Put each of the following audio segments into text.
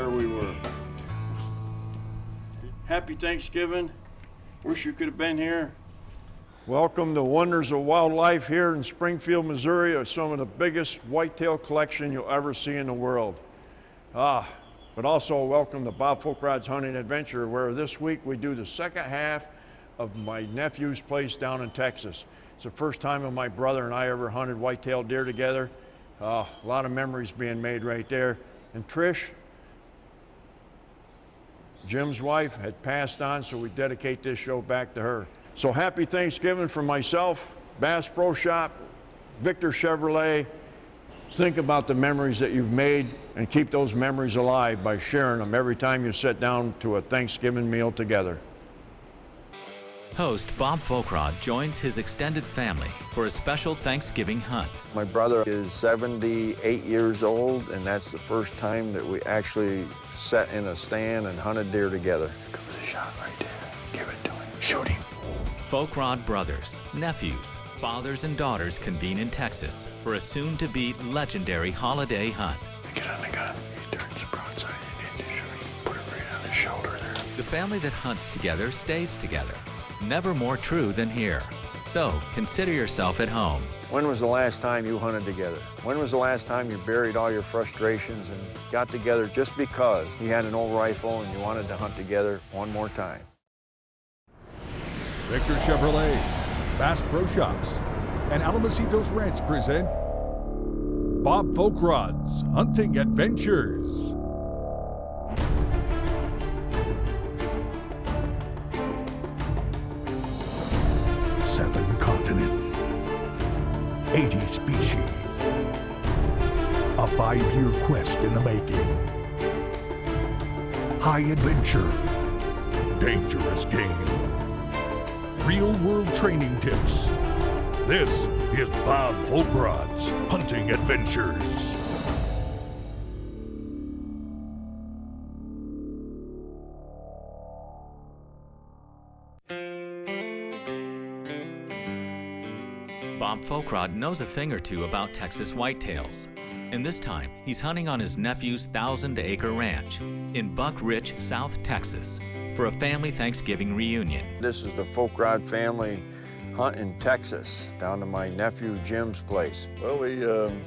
where we were. Happy Thanksgiving. Wish you could have been here. Welcome to Wonders of Wildlife here in Springfield, Missouri. Some of the biggest whitetail collection you'll ever see in the world. But also welcome to Bob Folkrod's Hunting Adventure, where this week we do the second half of my nephew's place down in Texas. It's the first time that my brother and I ever hunted whitetail deer together. A lot of memories being made right there. And Trish, Jim's wife, had passed on, so we dedicate this show back to her. So happy Thanksgiving from myself, Bass Pro Shop, Victor Chevrolet. Think about the memories that you've made and keep those memories alive by sharing them every time you sit down to a Thanksgiving meal together. Host Bob Folkrod joins his extended family for a special Thanksgiving hunt. My brother is 78 years old, and that's the first time that we actually sat in a stand and hunted deer together. Give us a shot right there. Give it to him. Shoot him. Folkrod brothers, nephews, fathers, and daughters convene in Texas for a soon-to-be legendary holiday hunt. Get on the gun. He turns the broadside. You need to shoot him. Put it right on his shoulder there. The family that hunts together stays together. Never more true than here. So consider yourself at home. When was the last time you hunted together? When was the last time you buried all your frustrations and got together just because you had an old rifle and you wanted to hunt together one more time? Victor Chevrolet, Bass Pro Shops, and Alamocitos Ranch present Bob Folkrod's Hunting Adventures. Seven continents, 80 species, a 5-year quest in the making, high adventure, dangerous game, real-world training tips. This is Bob Folkrod's Hunting Adventures. Bob Folkrod knows a thing or two about Texas whitetails. And this time, he's hunting on his nephew's 1,000-acre ranch in Buck Rich, South Texas, for a family Thanksgiving reunion. This is the Folkrod family hunt in Texas, down to my nephew Jim's place. Well, we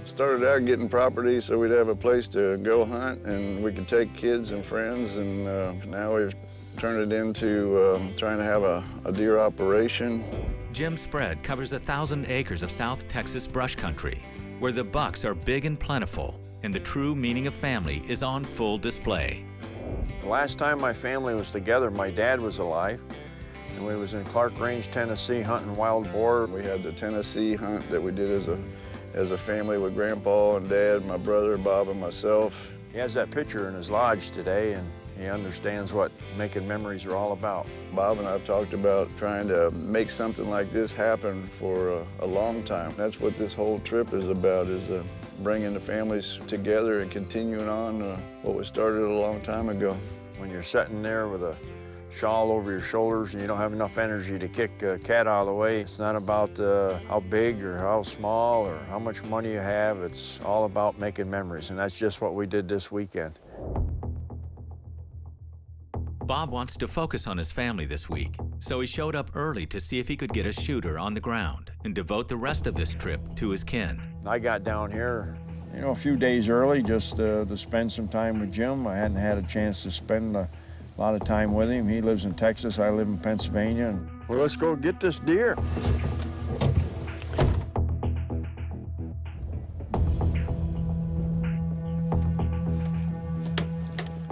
started out getting property so we'd have a place to go hunt and we could take kids and friends, and now we've turned it into trying to have a deer operation. Jim's spread covers 1,000 acres of South Texas brush country, where the bucks are big and plentiful, and the true meaning of family is on full display. The last time my family was together, my dad was alive, and we was in Clark Range, Tennessee, hunting wild boar. We had the Tennessee hunt that we did as a family with Grandpa and Dad, my brother, Bob, and myself. He has that picture in his lodge today, and he understands what making memories are all about. Bob and I have talked about trying to make something like this happen for a long time. That's what this whole trip is about, is bringing the families together and continuing on what was started a long time ago. When you're sitting there with a shawl over your shoulders and you don't have enough energy to kick a cat out of the way, it's not about how big or how small or how much money you have. It's all about making memories, and that's just what we did this weekend. Bob wants to focus on his family this week, so he showed up early to see if he could get a shooter on the ground and devote the rest of this trip to his kin. I got down here, a few days early just to spend some time with Jim. I hadn't had a chance to spend a lot of time with him. He lives in Texas, I live in Pennsylvania. Well, let's go get this deer.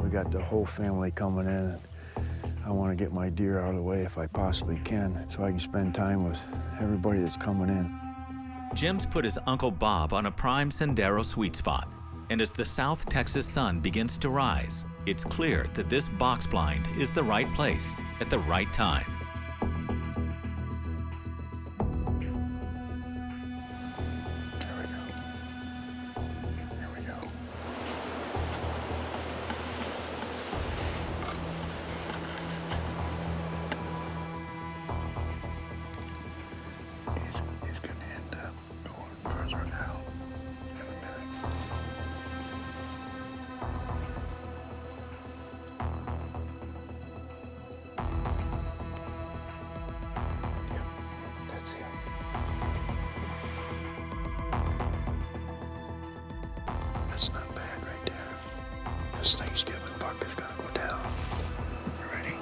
We got the whole family coming in. I want to get my deer out of the way if I possibly can, so I can spend time with everybody that's coming in. Jim's put his Uncle Bob on a prime Sendero sweet spot, and as the South Texas sun begins to rise, it's clear that this box blind is the right place at the right time. He's going to end up going further out in a minute. this Thanksgiving buck is gonna go down. You ready?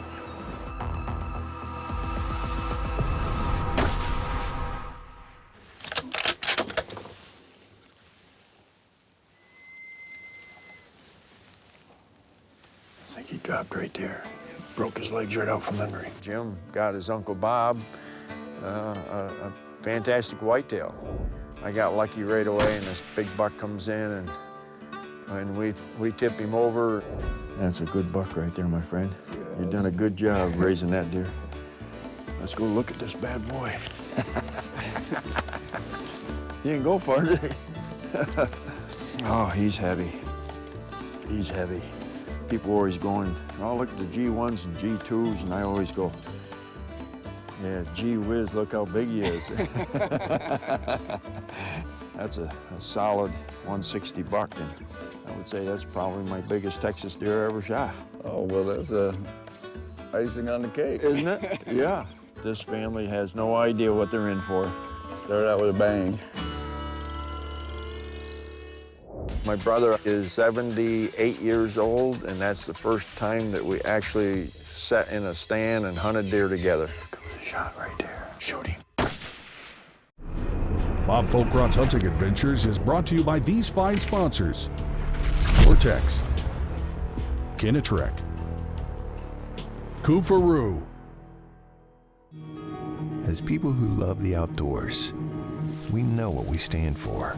I think he dropped right there. Broke his legs right out from under him. Jim got his Uncle Bob a fantastic whitetail. I got lucky right away, and this big buck comes in, and we tip him over. That's a good buck right there, my friend. You've done a good job raising that deer. Let's go look at this bad boy. He didn't go far, did he? Oh, he's heavy. He's heavy. People are always going, oh, look at the G1s and G2s, and I always go, yeah, gee whiz, look how big he is. That's a solid 160 buck, and I would say that's probably my biggest Texas deer I ever shot. Oh, well, that's icing on the cake. Isn't it? Yeah. This family has no idea what they're in for. Start out with a bang. My brother is 78 years old, and that's the first time that we actually sat in a stand and hunted deer together. Comes a shot right there. Shoot him. Bob Folkrod's Hunting Adventures is brought to you by these fine sponsors: Vortex, Kinatrek, Kufaru. As people who love the outdoors, we know what we stand for.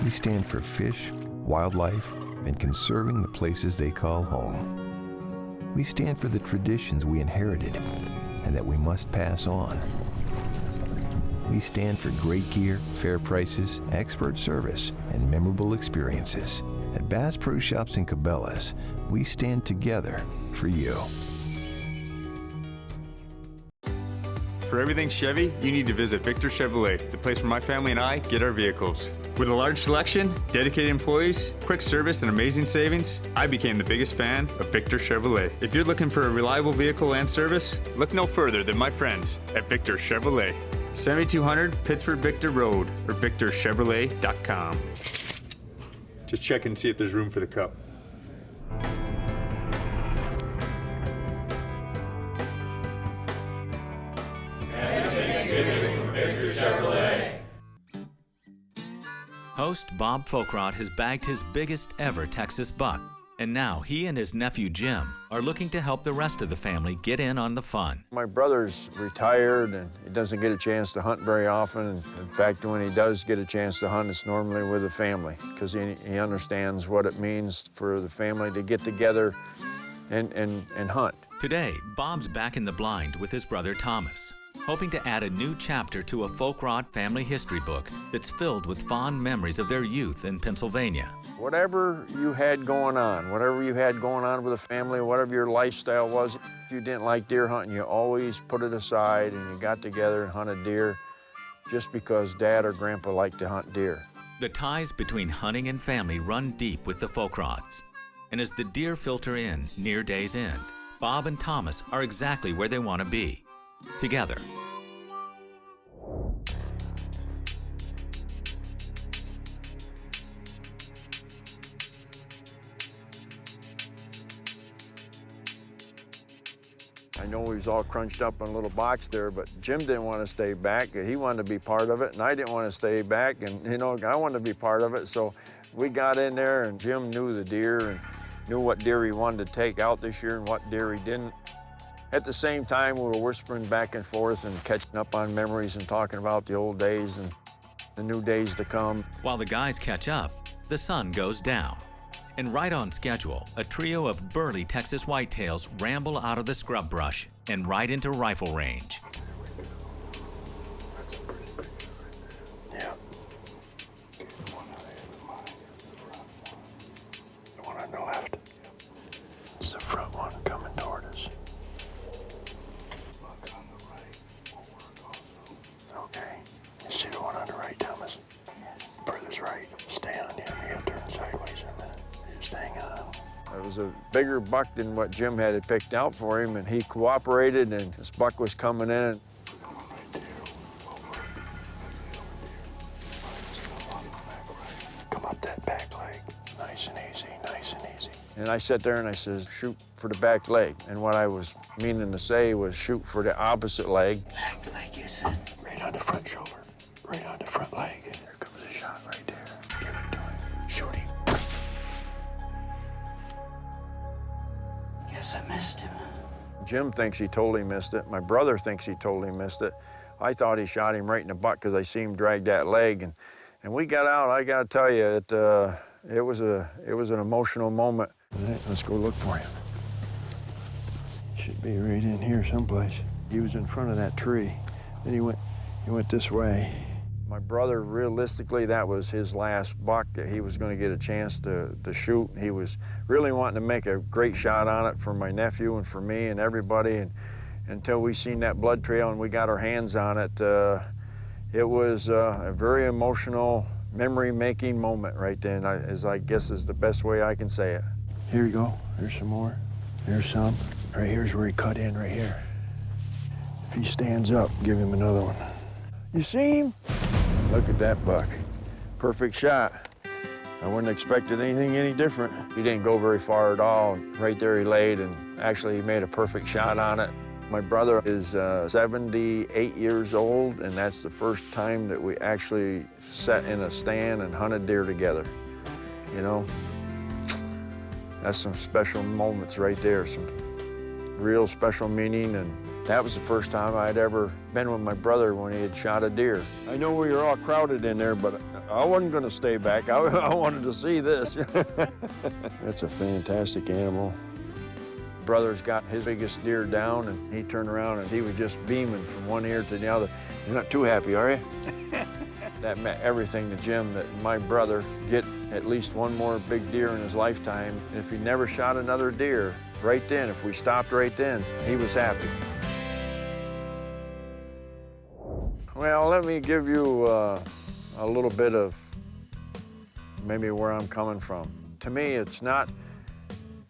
We stand for fish, wildlife, and conserving the places they call home. We stand for the traditions we inherited and that we must pass on. We stand for great gear, fair prices, expert service, and memorable experiences. At Bass Pro Shops and Cabela's, we stand together for you. For everything Chevy, you need to visit Victor Chevrolet, the place where my family and I get our vehicles. With a large selection, dedicated employees, quick service, and amazing savings, I became the biggest fan of Victor Chevrolet. If you're looking for a reliable vehicle and service, look no further than my friends at Victor Chevrolet. 7200 Pittsford Victor Road, or victorchevrolet.com. Just check and see if there's room for the Cup. Host Bob Folkrod has bagged his biggest ever Texas buck, and now he and his nephew Jim are looking to help the rest of the family get in on the fun. My brother's retired, and he doesn't get a chance to hunt very often. And in fact, when he does get a chance to hunt, it's normally with the family, because he understands what it means for the family to get together and hunt. Today, Bob's back in the blind with his brother Thomas, hoping to add a new chapter to a Folkrod family history book that's filled with fond memories of their youth in Pennsylvania. Whatever you had going on with the family, whatever your lifestyle was, if you didn't like deer hunting, you always put it aside and you got together and hunted deer just because Dad or Grandpa liked to hunt deer. The ties between hunting and family run deep with the Folkrods. And as the deer filter in near day's end, Bob and Thomas are exactly where they want to be, together. I know he was all crunched up in a little box there, but Jim didn't want to stay back. He wanted to be part of it, and I didn't want to stay back, and you know, I wanted to be part of it. So we got in there, and Jim knew the deer and knew what deer he wanted to take out this year and what deer he didn't. At the same time, we were whispering back and forth and catching up on memories and talking about the old days and the new days to come. While the guys catch up, the sun goes down. And right on schedule, a trio of burly Texas whitetails ramble out of the scrub brush and right into rifle range. Yeah. The one on the left. It's the front one coming toward us. Okay. You see the one on the right, Thomas? Furthest right. Stay on him. You gotta turn sideways in a minute. Just hang on. It was a bigger buck than what Jim had picked out for him, and he cooperated, and this buck was coming in. Come up that back leg. Nice and easy, nice and easy. And I sat there and I says, shoot for the back leg. And what I was meaning to say was shoot for the opposite leg. Leg, you said. Right on the front shoulder. Right on the front leg. There comes a shot right there. Give it to him. Shoot him. Guess I missed him. Jim thinks he totally missed it. My brother thinks he totally missed it. I thought he shot him right in the butt because I see him drag that leg. And we got out. I got to tell you, it was an emotional moment. All right, let's go look for him. Should be right in here someplace. He was in front of that tree. Then he went this way. My brother, realistically, that was his last buck that he was going to get a chance to shoot. He was really wanting to make a great shot on it for my nephew and for me and everybody. And until we seen that blood trail and we got our hands on it, it was a very emotional, memory-making moment right then, I guess is the best way I can say it. Here you go. There's some more. There's some. Right here's where he cut in, right here. If he stands up, give him another one. You see him? Look at that buck. Perfect shot. I wouldn't have expected anything any different. He didn't go very far at all. Right there he laid, and actually he made a perfect shot on it. My brother is 78 years old, and that's the first time that we actually sat in a stand and hunted deer together. You know, that's some special moments right there, some real special meaning, and that was the first time I'd ever been with my brother when he had shot a deer. I know we were all crowded in there, but I wasn't going to stay back. I wanted to see this. That's a fantastic animal. Brother's got his biggest deer down, and he turned around and he was just beaming from one ear to the other. You're not too happy, are you? That meant everything to Jim, that my brother get at least one more big deer in his lifetime. And if he never shot another deer, right then, if we stopped right then, he was happy. Well, let me give you a little bit of maybe where I'm coming from. To me, it's not,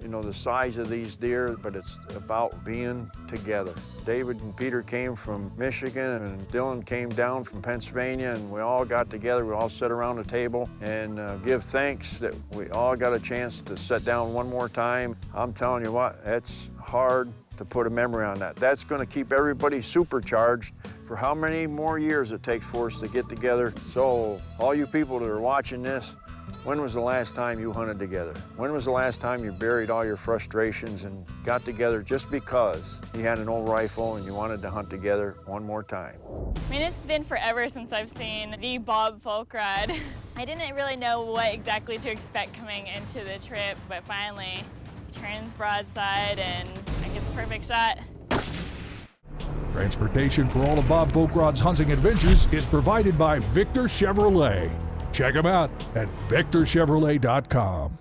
you know, the size of these deer, but it's about being together. David and Peter came from Michigan, and Dylan came down from Pennsylvania, and we all got together. We all sat around the table and give thanks that we all got a chance to sit down one more time. I'm telling you what, it's hard to put a memory on that. That's going to keep everybody supercharged for how many more years it takes for us to get together. So all you people that are watching this, when was the last time you hunted together? When was the last time you buried all your frustrations and got together just because you had an old rifle and you wanted to hunt together one more time? I mean, it's been forever since I've seen the Bob folk rod. I didn't really know what exactly to expect coming into the trip, but finally he turns broadside and I get the perfect shot. Transportation for all of Bob Folkrod's hunting adventures is provided by Victor Chevrolet. Check them out at victorchevrolet.com.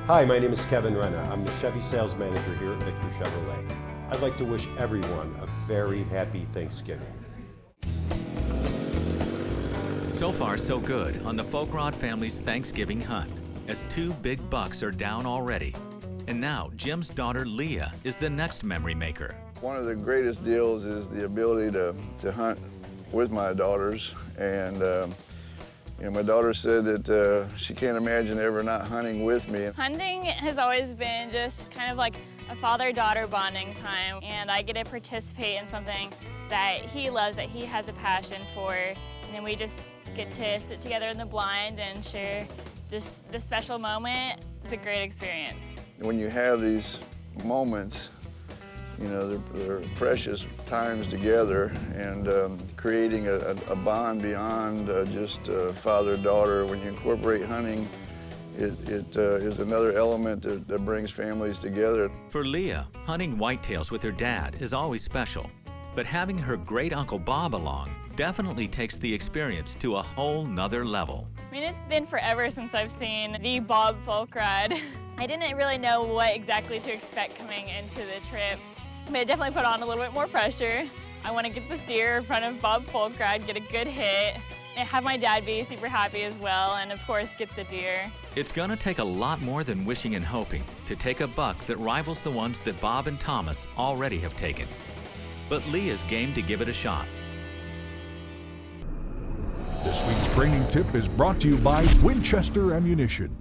Hi, my name is Kevin Renna. I'm the Chevy sales manager here at Victor Chevrolet. I'd like to wish everyone a very happy Thanksgiving. So far, so good on the Folkrod family's Thanksgiving hunt, as 2 big bucks are down already. And now, Jim's daughter Leah is the next memory maker. One of the greatest deals is the ability to hunt with my daughters. And you know, my daughter said that she can't imagine ever not hunting with me. Hunting has always been just kind of like a father-daughter bonding time, and I get to participate in something that he loves, that he has a passion for, and then we just get to sit together in the blind and share just the special moment. It's a great experience. When you have these moments, you know, they're precious times together, and creating a bond beyond just father-daughter. When you incorporate hunting it is another element that brings families together. For Leah, hunting whitetails with her dad is always special, but having her great Uncle Bob along definitely takes the experience to a whole nother level. I mean, it's been forever since I've seen the Bob folk ride. I didn't really know what exactly to expect coming into the trip, but it definitely put on a little bit more pressure. I want to get this deer in front of Bob folk ride, get a good hit, and have my dad be super happy as well, and of course get the deer. It's gonna take a lot more than wishing and hoping to take a buck that rivals the ones that Bob and Thomas already have taken. But Leah's game to give it a shot. This week's training tip is brought to you by Winchester Ammunition.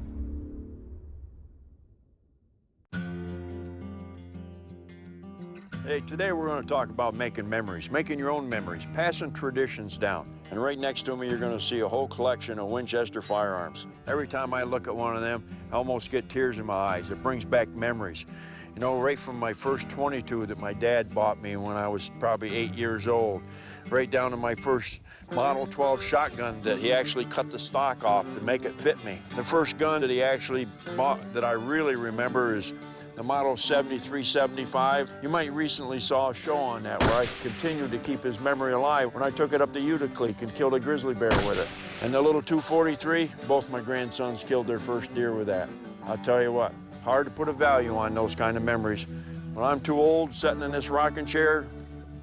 Hey, today we're going to talk about making memories, making your own memories, passing traditions down. And right next to me, you're going to see a whole collection of Winchester firearms. Every time I look at one of them, I almost get tears in my eyes. It brings back memories. You know, right from my first .22 that my dad bought me when I was probably 8 years old, right down to my first Model 12 shotgun that he actually cut the stock off to make it fit me. The first gun that he actually bought that I really remember is the Model 7375. You might recently saw a show on that where I continued to keep his memory alive when I took it up to Utica and killed a grizzly bear with it. And the little 243, both my grandsons killed their first deer with that. I'll tell you what, hard to put a value on those kind of memories. When I'm too old, sitting in this rocking chair,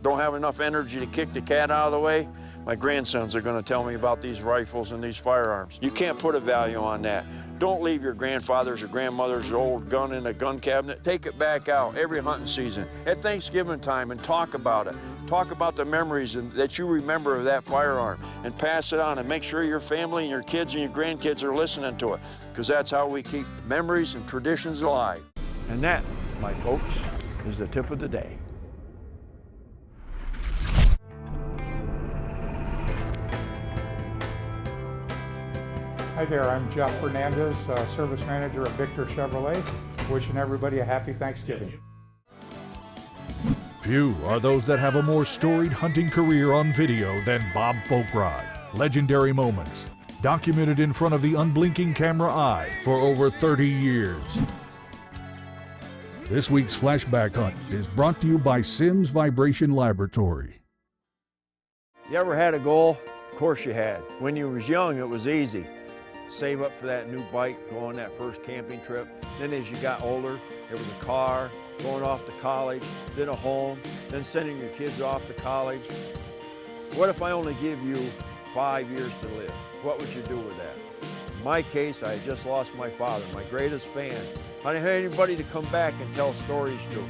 don't have enough energy to kick the cat out of the way, my grandsons are going to tell me about these rifles and these firearms. You can't put a value on that. Don't leave your grandfather's or grandmother's old gun in a gun cabinet. Take it back out every hunting season, at Thanksgiving time, and talk about it. Talk about the memories that you remember of that firearm, and pass it on, and make sure your family and your kids and your grandkids are listening to it, because that's how we keep memories and traditions alive. And that, my folks, is the tip of the day. Hi there, I'm Jeff Fernandez, Service Manager at Victor Chevrolet, wishing everybody a happy Thanksgiving. Few are those that have a more storied hunting career on video than Bob Folkrod. Legendary moments, documented in front of the unblinking camera eye for over 30 years. This week's Flashback Hunt is brought to you by Sims Vibration Laboratory. You ever had a goal? Of course you had. When you was young, it was easy. Save up for that new bike, go on that first camping trip. Then as you got older, it was a car, going off to college, then a home, then sending your kids off to college. What if I only give you 5 years to live? What would you do with that? In my case, I had just lost my father, my greatest fan. I didn't have anybody to come back and tell stories to.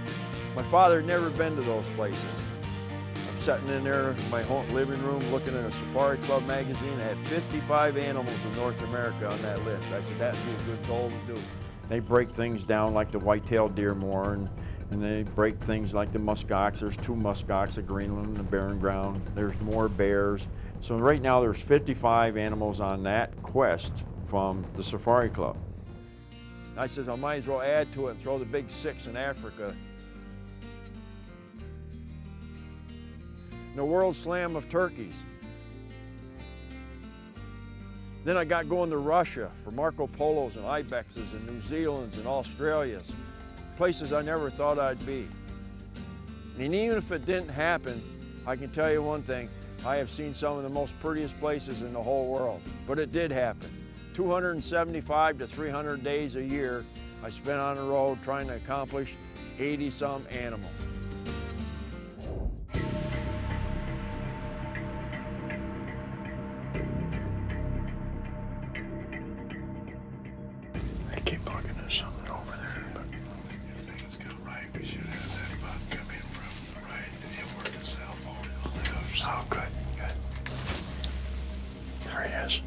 My father had never been to those places. Sitting in there in my home living room looking at a Safari Club magazine. It had 55 animals in North America on that list. I said, that'd be a good goal to do. They break things down like the white-tailed deer more, and they break things like the muskox. There's 2 muskox at Greenland and the Barren Ground. There's more bears. So right now there's 55 animals on that quest from the Safari Club. I says, I might as well add to it and throw the big 6 in Africa. The World Slam of Turkeys. Then I got going to Russia for Marco Polos and Ibexes and New Zealands and Australias, places I never thought I'd be. And even if it didn't happen, I can tell you one thing, I have seen some of the most prettiest places in the whole world, but it did happen. 275 to 300 days a year I spent on the road trying to accomplish 80-some animals. I keep looking at something over there, but if things go right, we should have that buck come in from the right and he'll work itself over on the other side. Oh, good, good. There he is.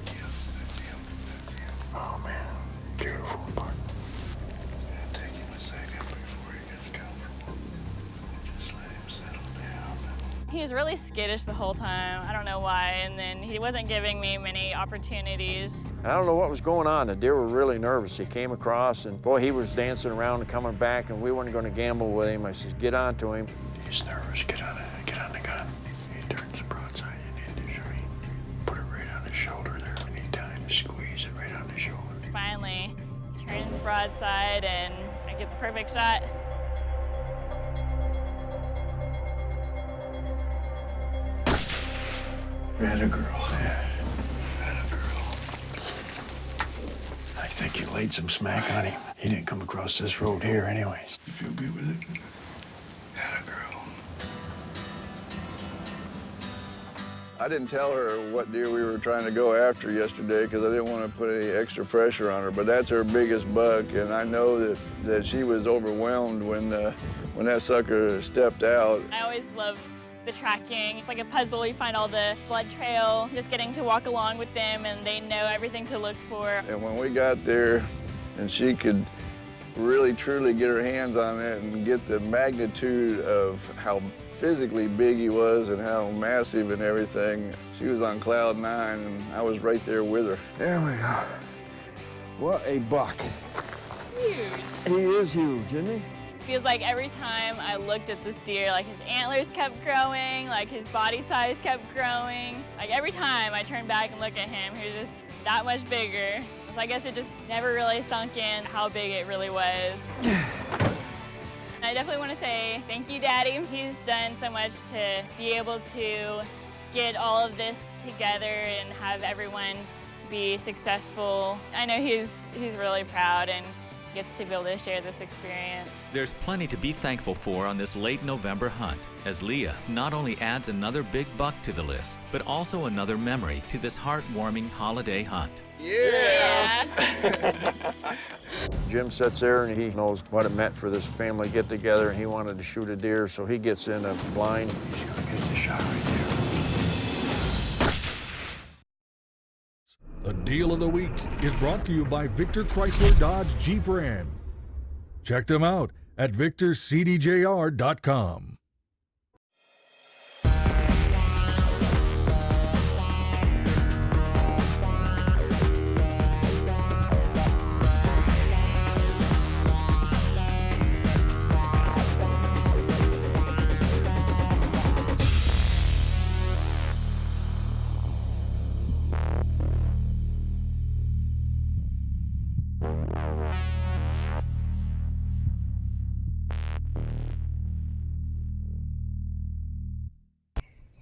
Yes, that's him. That's him. Oh, man. Beautiful buck. It'll take him a second before he gets comfortable. Just let him settle down. He was really skittish the whole time. I don't know why, and then he wasn't giving me many opportunities. I don't know what was going on. The deer were really nervous. He came across and boy, he was dancing around and coming back and we weren't going to gamble with him. I said, get on to him. He's nervous. Get on the gun. He turns the broadside. You need to put it right on his shoulder there. We need time to squeeze it right on his shoulder. Finally finally turns broadside and I get the perfect shot. Atta girl. Atta girl. I think you laid some smack on him. He didn't come across this road here anyways. You feel good with it? Atta girl. I didn't tell her what deer we were trying to go after yesterday because I didn't want to put any extra pressure on her, but that's her biggest buck, and I know that she was overwhelmed when that sucker stepped out. I always love the tracking. It's like a puzzle. You find all the blood trail, just getting to walk along with them, and they know everything to look for. And when we got there and she could really truly get her hands on it and get the magnitude of how physically big he was and how massive and everything, she was on cloud 9 and I was right there with her. There we go. What a buck. Huge. He is huge, isn't he? Feels like every time I looked at this deer, like his antlers kept growing, like his body size kept growing. Like every time I turned back and looked at him, he was just that much bigger. So I guess it just never really sunk in how big it really was. I definitely want to say thank you, Daddy. He's done so much to be able to get all of this together and have everyone be successful. I know he's really proud and gets to be able to share this experience. There's plenty to be thankful for on this late November hunt, as Leah not only adds another big buck to the list, but also another memory to this heartwarming holiday hunt. Yeah. Jim sits there and he knows what it meant for this family get together, and he wanted to shoot a deer, so he gets in a blind. He's gonna get the shot right there. The Deal of the Week is brought to you by Victor Chrysler Dodge Jeep Ram. Check them out at victorcdjr.com.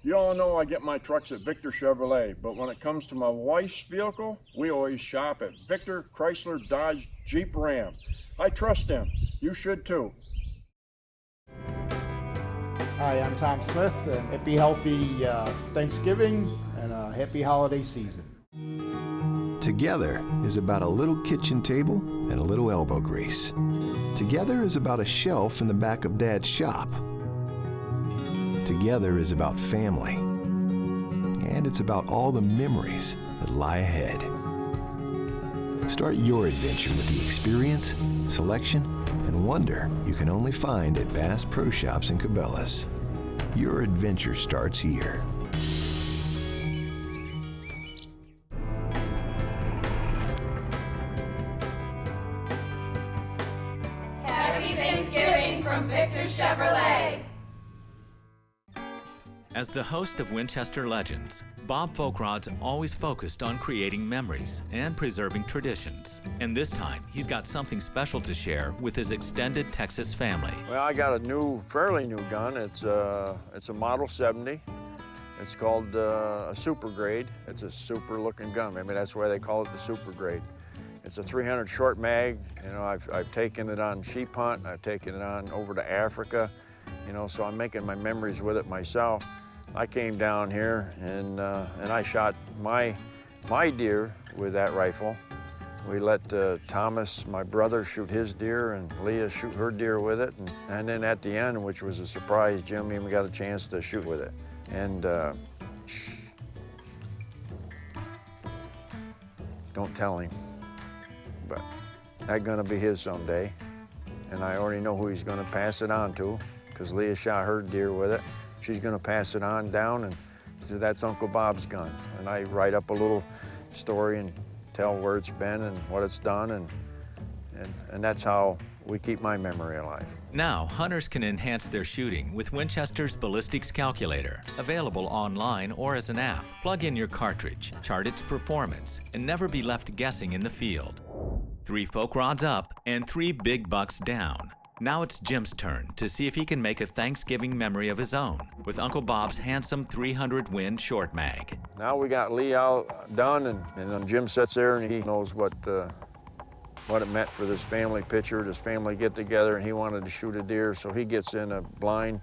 You all know I get my trucks at Victor Chevrolet, but when it comes to my wife's vehicle, we always shop at Victor Chrysler Dodge Jeep Ram. I trust them. You should too. Hi, I'm Tom Smith, and happy healthy Thanksgiving and a happy holiday season. Together is about a little kitchen table and a little elbow grease. Together is about a shelf in the back of Dad's shop. Together is about family. And it's about all the memories that lie ahead. Start your adventure with the experience, selection, and wonder you can only find at Bass Pro Shops and Cabela's. Your adventure starts here. Happy Thanksgiving from Victor Chevrolet. As the host of Winchester Legends, Bob Folkrod's always focused on creating memories and preserving traditions. And this time, he's got something special to share with his extended Texas family. Well, I got a fairly new gun. It's a Model 70. It's called a Super Grade. It's a super looking gun. Maybe that's why they call it the Super Grade. It's a 300 short mag. You know, I've taken it on sheep hunt. I've taken it on over to Africa. You know, so I'm making my memories with it myself. I came down here and I shot my deer with that rifle. We let Thomas, my brother, shoot his deer and Leah shoot her deer with it. And then at the end, which was a surprise, Jim even got a chance to shoot with it. And don't tell him, but that's gonna be his someday. And I already know who he's gonna pass it on to, because Leah shot her deer with it. She's gonna pass it on down, and that's Uncle Bob's gun. And I write up a little story and tell where it's been and what it's done, and that's how we keep my memory alive. Now, hunters can enhance their shooting with Winchester's Ballistics Calculator, available online or as an app. Plug in your cartridge, chart its performance, and never be left guessing in the field. 3 folk rods up and 3 big bucks down. Now it's Jim's turn to see if he can make a Thanksgiving memory of his own with Uncle Bob's handsome 300 Win short mag. Now we got Lee out done, and then Jim sits there and he knows what it meant for this family picture, this family get together, and he wanted to shoot a deer, so he gets in a blind.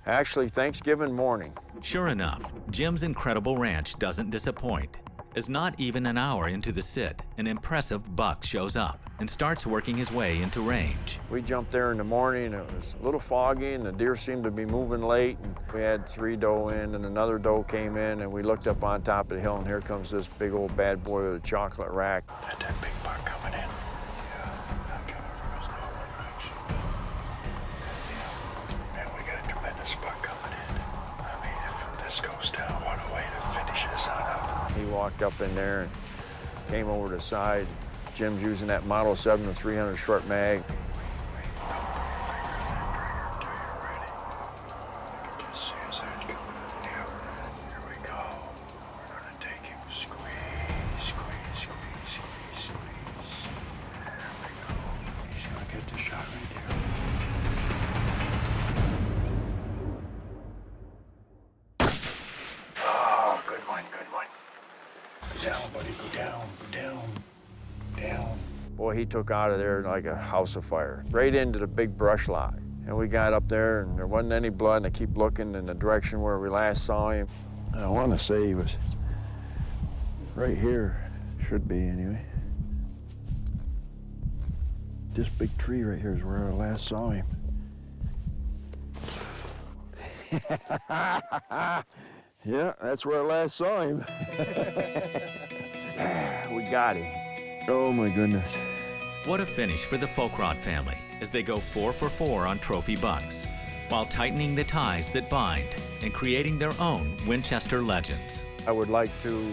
Actually, Thanksgiving morning. Sure enough, Jim's incredible ranch doesn't disappoint. As not even an hour into the sit, an impressive buck shows up and starts working his way into range. We jumped there in the morning, it was a little foggy, and the deer seemed to be moving late, and we had 3 doe in, and another doe came in, and we looked up on top of the hill, and here comes this big old bad boy with a chocolate rack. That big buck coming in. Yeah, not coming from his normal direction. That's him. Man, we got a tremendous buck coming in. I mean, if this goes down, what a way to finish this hunt up. He walked up in there and came over to the side. Jim's using that Model 7 to 300 short mag. Boy, he took out of there like a house of fire, right into the big brush lot. And we got up there, and there wasn't any blood, and I keep looking in the direction where we last saw him. I want to say he was right here, should be anyway. This big tree right here is where I last saw him. Yeah, that's where I last saw him. We got him. Oh my goodness. What a finish for the folk rod family as they go 4 for 4 on trophy bucks, while tightening the ties that bind and creating their own Winchester legends. I would like to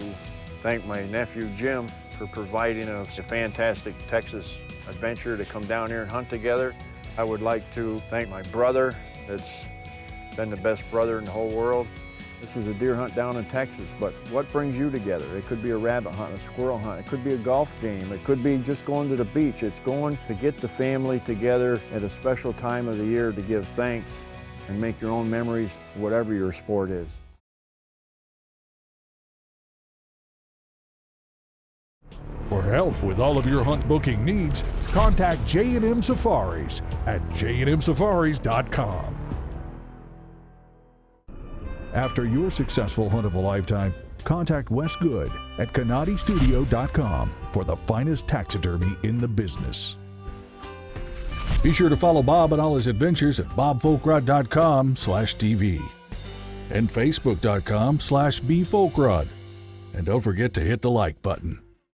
thank my nephew Jim for providing us a fantastic Texas adventure to come down here and hunt together. I would like to thank my brother that's been the best brother in the whole world. This was a deer hunt down in Texas, but what brings you together? It could be a rabbit hunt, a squirrel hunt, it could be a golf game, it could be just going to the beach. It's going to get the family together at a special time of the year to give thanks and make your own memories, whatever your sport is. For help with all of your hunt booking needs, contact J&M Safaris at jnmsafaris.com. After your successful hunt of a lifetime, contact Wes Good at CanadiStudio.com for the finest taxidermy in the business. Be sure to follow Bob and all his adventures at bobfolkrod.com/TV and facebook.com/bfolkrod. And don't forget to hit the like button.